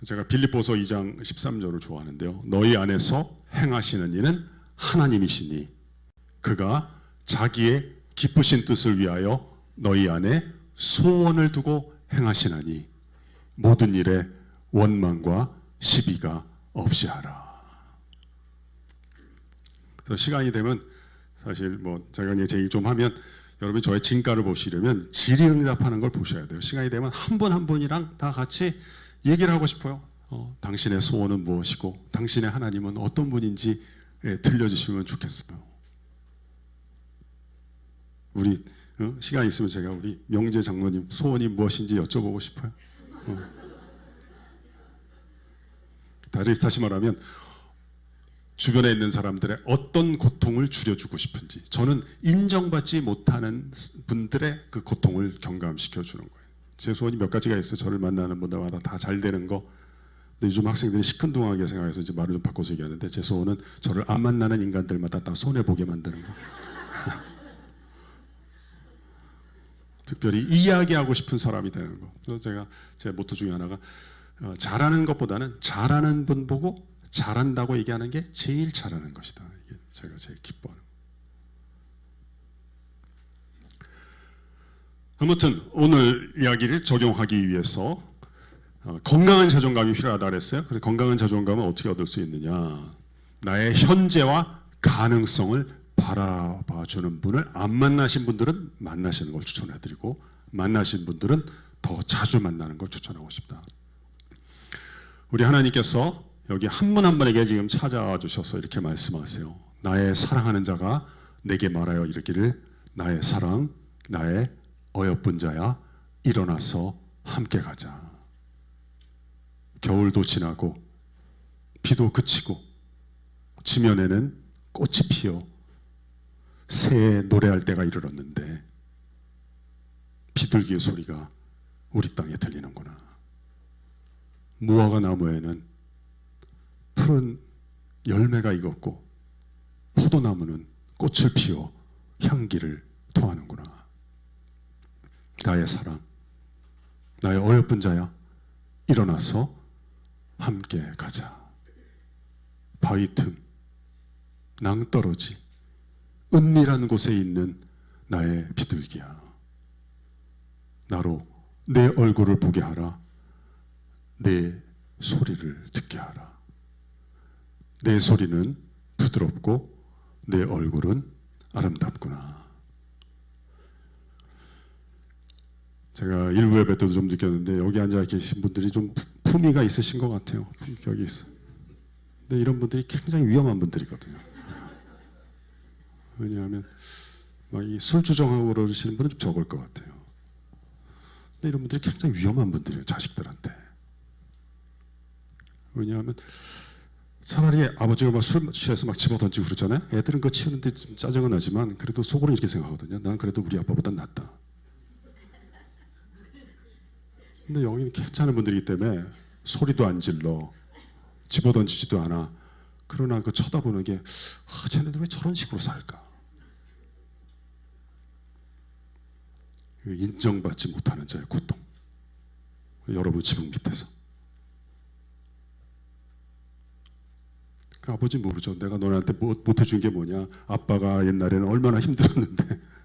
제가 빌립보서 2장 13절을 좋아하는데요. 너희 안에서 행하시는 이는 하나님이시니 그가 자기의 기쁘신 뜻을 위하여 너희 안에 소원을 두고 행하시나니 모든 일에 원망과 시비가 없이 하라. 그래서 시간이 되면 사실 뭐 제가 이제 제 얘기 좀 하면 여러분 저의 진가를 보시려면 질의응답하는 걸 보셔야 돼요. 시간이 되면 한 분 한 분이랑 다 같이 얘기를 하고 싶어요. 당신의 소원은 무엇이고 당신의 하나님은 어떤 분인지 들려주시면 좋겠어요. 우리 시간 있으면 제가 우리 명재 장로님 소원이 무엇인지 여쭤보고 싶어요. 다시 말하면 주변에 있는 사람들의 어떤 고통을 줄여주고 싶은지 저는 인정받지 못하는 분들의 그 고통을 경감시켜 주는 거예요. 제 소원이 몇 가지가 있어요. 저를 만나는 분들마다 다 잘 되는 거. 근데 요즘 학생들이 시큰둥하게 생각해서 이제 말을 좀 바꿔서 얘기하는데 제 소원은 저를 안 만나는 인간들마다 다 손해보게 만드는 거. 특별히 이야기하고 싶은 사람이 되는 거. 그래서 제 모토 중에 하나가 잘하는 것보다는 잘하는 분 보고 잘한다고 얘기하는 게 제일 잘하는 것이다. 이게 제가 제일 기뻐하는 거. 아무튼 오늘 이야기를 적용하기 위해서 건강한 자존감이 필요하다 그랬어요. 그래서 건강한 자존감은 어떻게 얻을 수 있느냐? 나의 현재와 가능성을 바라봐주는 분을 안 만나신 분들은 만나시는 걸 추천해드리고 만나신 분들은 더 자주 만나는 걸 추천하고 싶다. 우리 하나님께서 여기 한 분 한 분에게 지금 찾아와 주셔서 이렇게 말씀하세요. 나의 사랑하는 자가 내게 말하여 이르기를 나의 사랑 나의 어여쁜 자야 일어나서 함께 가자. 겨울도 지나고 비도 그치고 지면에는 꽃이 피어 새에 노래할 때가 이르렀는데 비둘기의 소리가 우리 땅에 들리는구나. 무화과 나무에는 푸른 열매가 익었고 포도나무는 꽃을 피워 향기를 토하는구나. 나의 사랑, 나의 어여쁜 자야, 일어나서 함께 가자. 바위 틈, 낭떠러지, 은밀한 곳에 있는 나의 비둘기야. 나로 내 얼굴을 보게 하라. 내 소리를 듣게 하라. 내 소리는 부드럽고 내 얼굴은 아름답구나. 제가 일부 예배 때도 좀 느꼈는데 여기 앉아 계신 분들이 좀 품위가 있으신 것 같아요. 품격이 있어. 근데 이런 분들이 굉장히 위험한 분들이거든요. 왜냐하면 막 이 술주정하고 그러시는 분은 좀 적을 것 같아요. 근데 이런 분들이 굉장히 위험한 분들이에요. 자식들한테. 왜냐하면 차라리 아버지가 막 술 취해서 막 집어던지고 그러잖아요. 애들은 그거 치우는데 좀 짜증은 나지만 그래도 속으로 이렇게 생각하거든요. 나는 그래도 우리 아빠보단 낫다. 근데 여기는 괜찮은 분들이기 때문에 소리도 안 질러, 집어던지지도 않아. 그러나 그 쳐다보는 게 쟤네들 왜 저런 식으로 살까? 인정받지 못하는 자의 고통. 여러분 지붕 밑에서. 그 아버지 모르죠. 내가 너네한테 못 해준 게 뭐냐. 아빠가 옛날에는 얼마나 힘들었는데.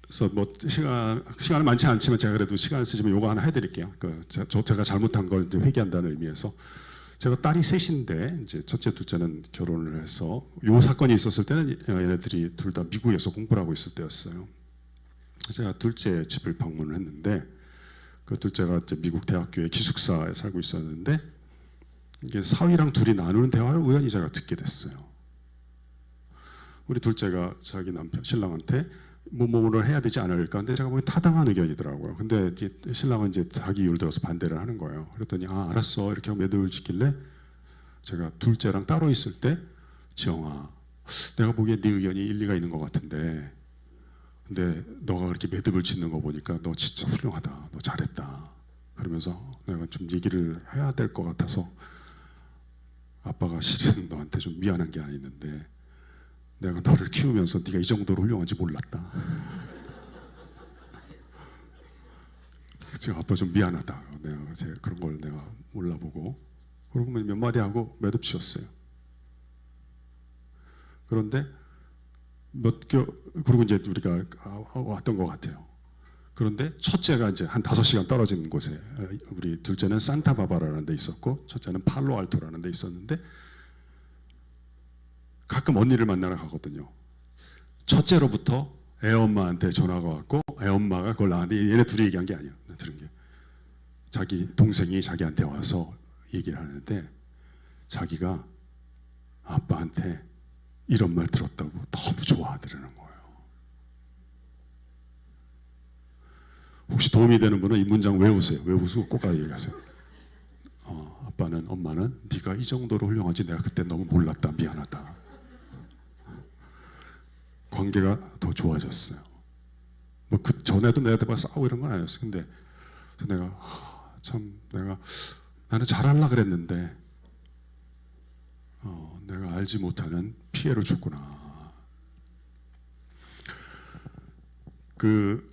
그래서 뭐 시간은 많지 않지만 제가 그래도 시간 쓰시면 요거 하나 해드릴게요. 제가 잘못한 걸 이제 회개한다는 의미에서 제가 딸이 셋인데 이제 첫째, 둘째는 결혼을 해서 요 사건이 있었을 때는 얘네들이 둘 다 미국에서 공부를 하고 있을 때였어요. 제가 둘째 집을 방문을 했는데 그 둘째가 이제 미국 대학교의 기숙사에 살고 있었는데 이게 사위랑 둘이 나누는 대화를 우연히 제가 듣게 됐어요. 우리 둘째가 자기 남편 신랑한테 뭐를 해야 되지 않을까? 근데 제가 보기엔 타당한 의견이더라고요. 근데 이제 신랑은 이제 자기 이유를 들어서 반대를 하는 거예요. 그랬더니 알았어 이렇게 하고 매듭을 짓길래 제가 둘째랑 따로 있을 때 지영아, 내가 보기에 네 의견이 일리가 있는 것 같은데, 근데 너가 그렇게 매듭을 짓는 거 보니까 너 진짜 훌륭하다, 너 잘했다. 그러면서 내가 좀 얘기를 해야 될 것 같아서 아빠가 실은 너한테 좀 미안한 게 하나 있는데. 내가 너를 키우면서 네가 이 정도로 훌륭한지 몰랐다. 제가 아빠 좀 미안하다. 내가 그런 걸 내가 몰라보고 그러고 몇 마디 하고 매듭 지었어요. 그런데 그리고 이제 우리가 왔던 것 같아요. 그런데 첫째가 이제 한 5시간 떨어진 곳에 우리 둘째는 산타바바라라는 데 있었고 첫째는 팔로알토라는 데 있었는데 가끔 언니를 만나러 가거든요. 첫째로부터 애엄마한테 전화가 왔고 애엄마가 그걸 나한테 얘네 둘이 얘기한 게 아니에요. 들은 게 자기 동생이 자기한테 와서 얘기를 하는데 자기가 아빠한테 이런 말 들었다고 너무 좋아하더라는 거예요. 혹시 도움이 되는 분은 이 문장 외우세요. 외우시고 꼭 얘기하세요. 아빠는 엄마는 네가 이 정도로 훌륭한지 내가 그때 너무 몰랐다. 미안하다. 관계가 더 좋아졌어요. 뭐 그 전에도 내가 싸우고 이런 건 아니었어요. 근데 내가 나는 잘하려 그랬는데 내가 알지 못하는 피해를 줬구나.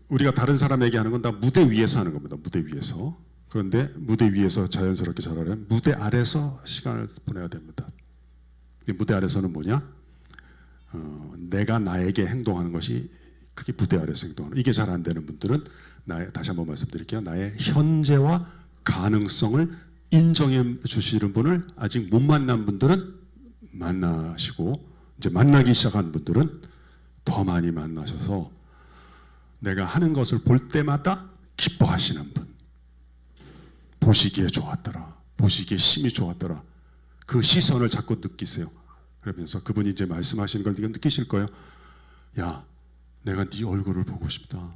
우리가 다른 사람에게 하는 건 다 무대 위에서 하는 겁니다. 무대 위에서. 그런데 무대 위에서 자연스럽게 잘하려면 무대 아래서 시간을 보내야 됩니다. 무대 아래서는 뭐냐? 내가 나에게 행동하는 것이 그게 무대 아래서 행동하는. 이게 잘 안 되는 분들은 다시 한번 말씀드릴게요. 나의 현재와 가능성을 인정해 주시는 분을 아직 못 만난 분들은 만나시고 이제 만나기 시작한 분들은 더 많이 만나셔서 내가 하는 것을 볼 때마다 기뻐하시는 분. 보시기에 좋았더라. 보시기에 심히 좋았더라. 그 시선을 자꾸 느끼세요. 그러면서 그분이 이제 말씀하시는 걸 네가 느끼실 거예요. 야, 내가 네 얼굴을 보고 싶다.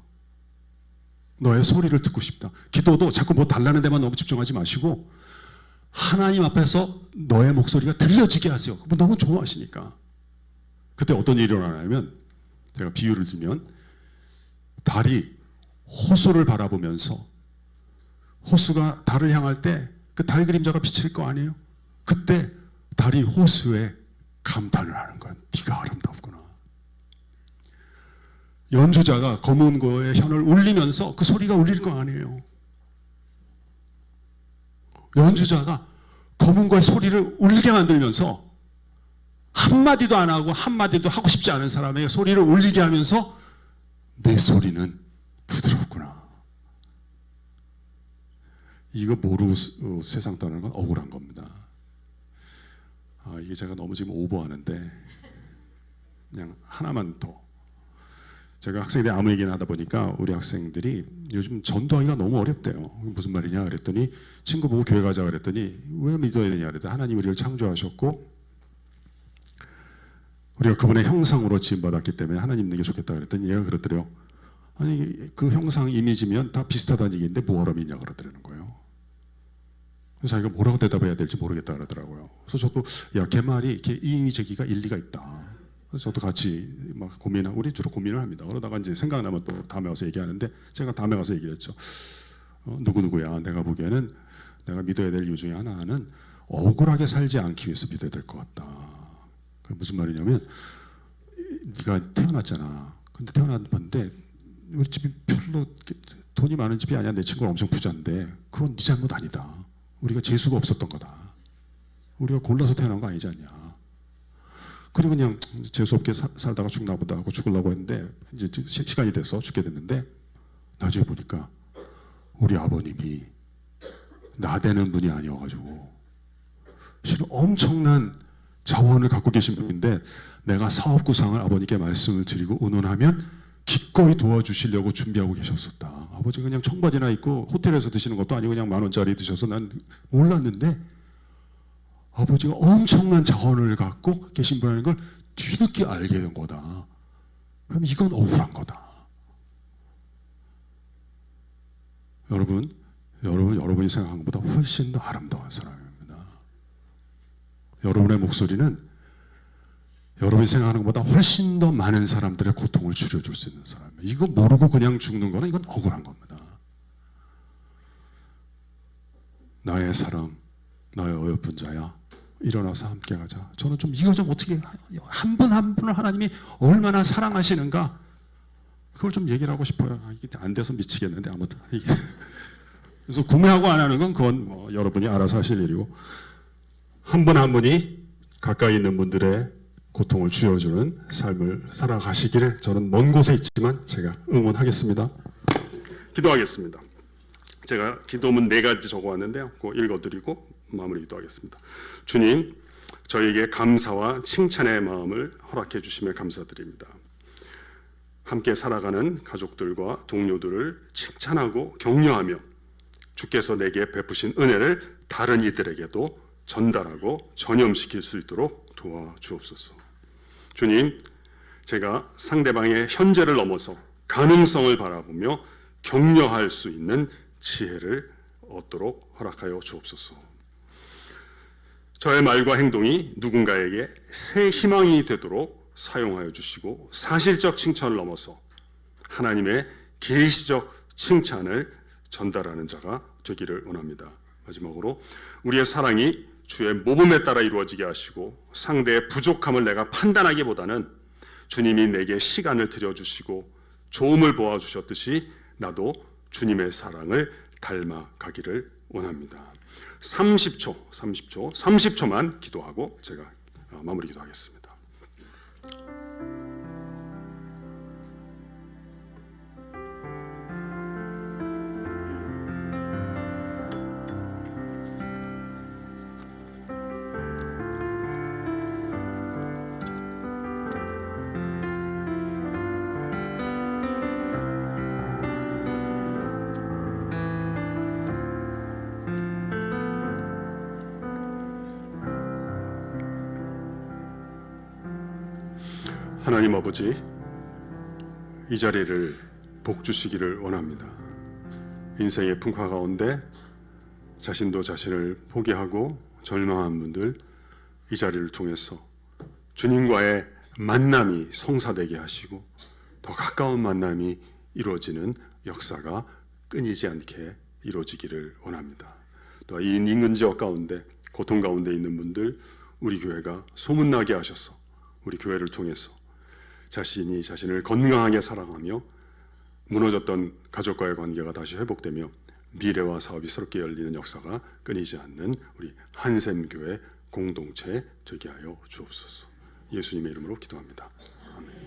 너의 소리를 듣고 싶다. 기도도 자꾸 뭐 달라는 데만 너무 집중하지 마시고 하나님 앞에서 너의 목소리가 들려지게 하세요. 그분 너무 좋아하시니까. 그때 어떤 일이 일어나냐면, 제가 비유를 들면 달이 호수를 바라보면서, 호수가 달을 향할 때 그 달 그림자가 비칠 거 아니에요? 그때 달이 호수에 감탄을 하는 거야. 네가 아름답구나. 연주자가 검은 거에 현을 울리면서 그 소리가 울릴 거 아니에요. 연주자가 검은 거에 소리를 울리게 만들면서 한마디도 안 하고 한마디도 하고 싶지 않은 사람에게 소리를 울리게 하면서 내 소리는 부드럽구나. 이거 모르고 세상 떠나는 건 억울한 겁니다. 이게 제가 너무 지금 오버하는데 그냥 하나만 더. 제가 학생들이 아무 얘기나 하다 보니까 우리 학생들이 요즘 전도하기가 너무 어렵대요. 무슨 말이냐 그랬더니, 친구 보고 교회 가자 그랬더니 왜 믿어야 되냐 그랬더니 하나님 우리를 창조하셨고 우리가 그분의 형상으로 지음받았기 때문에 하나님 믿는 게 좋겠다 그랬더니 얘가 그러더래요. 아니 그 형상 이미지면 다 비슷하다는 얘기인데 뭐하러 믿냐 그러더라는 거예요. 그래서 자기가 뭐라고 대답해야 될지 모르겠다 그러더라고요. 그래서 저도 야, 걔 말이 걔 이의제기가 일리가 있다. 그래서 저도 같이 막 우리 주로 고민을 합니다. 그러다가 이제 생각나면 또 다음에 와서 얘기하는데, 제가 다음에 와서 얘기를 했죠. 누구누구야, 내가 보기에는 내가 믿어야 될 이유 중에 하나는 억울하게 살지 않기 위해서 믿어야 될 것 같다. 그게 무슨 말이냐면, 네가 태어났잖아. 근데 태어났는데 우리 집이 별로 돈이 많은 집이 아니야. 내 친구가 엄청 부자인데 그건 네 잘못 아니다. 우리가 재수가 없었던 거다. 우리가 골라서 태어난 거 아니지 않냐. 그리고 그냥 재수 없게 살다가 죽나 보다 하고 죽으려고 했는데 이제 시간이 돼서 죽게 됐는데, 나중에 보니까 우리 아버님이 나대는 분이 아니어가지고 실은 엄청난 자원을 갖고 계신 분인데, 내가 사업 구상을 아버님께 말씀을 드리고 의논하면 기꺼이 도와주시려고 준비하고 계셨었다. 아버지가 그냥 청바지나 입고 호텔에서 드시는 것도 아니고 그냥 10,000원짜리 드셔서 난 몰랐는데 아버지가 엄청난 자원을 갖고 계신 분이라는 걸 뒤늦게 알게 된 거다. 그럼 이건 억울한 거다. 여러분이 생각한 것보다 훨씬 더 아름다운 사람입니다. 여러분의 목소리는 여러분이 생각하는 것보다 훨씬 더 많은 사람들의 고통을 줄여줄 수 있는 사람이에요. 이거 모르고 그냥 죽는 거는 이건 억울한 겁니다. 나의 사랑, 나의 어여쁜 자야, 일어나서 함께 가자. 저는 좀 이거 좀 어떻게 한 분 한 분을 하나님이 얼마나 사랑하시는가, 그걸 좀 얘기를 하고 싶어요. 이게 안 돼서 미치겠는데 아무튼 이게. 그래서 구매하고 안 하는 건 그건 뭐 여러분이 알아서 하실 일이고, 한 분 한 분이 가까이 있는 분들의 고통을 줄여주는 삶을 살아가시기를 저는 먼 곳에 있지만 제가 응원하겠습니다. 기도하겠습니다. 제가 기도문 4가지 적어왔는데요. 그거 읽어드리고 마무리 기도하겠습니다. 주님, 저에게 감사와 칭찬의 마음을 허락해 주심에 감사드립니다. 함께 살아가는 가족들과 동료들을 칭찬하고 격려하며 주께서 내게 베푸신 은혜를 다른 이들에게도 전달하고 전염시킬 수 있도록 도와주옵소서. 주님, 제가 상대방의 현재를 넘어서 가능성을 바라보며 격려할 수 있는 지혜를 얻도록 허락하여 주옵소서. 저의 말과 행동이 누군가에게 새 희망이 되도록 사용하여 주시고, 사실적 칭찬을 넘어서 하나님의 계시적 칭찬을 전달하는 자가 되기를 원합니다. 마지막으로 우리의 사랑이 주의 모범에 따라 이루어지게 하시고, 상대의 부족함을 내가 판단하기보다는 주님이 내게 시간을 들여주시고 조음을 보아주셨듯이 나도 주님의 사랑을 닮아가기를 원합니다. 30초만 기도하고 제가 마무리 기도하겠습니다. 하나님 아버지, 이 자리를 복 주시기를 원합니다. 인생의 풍파 가운데 자신도 자신을 포기하고 절망한 분들, 이 자리를 통해서 주님과의 만남이 성사되게 하시고 더 가까운 만남이 이루어지는 역사가 끊이지 않게 이루어지기를 원합니다. 또 이 인근 지역 가운데 고통 가운데 있는 분들, 우리 교회가 소문나게 하셔서 우리 교회를 통해서 자신이 자신을 건강하게 사랑하며 무너졌던 가족과의 관계가 다시 회복되며 미래와 사업이 새롭게 열리는 역사가 끊이지 않는 우리 한샘교회 공동체 되게 하여 주옵소서. 예수님의 이름으로 기도합니다. 아멘.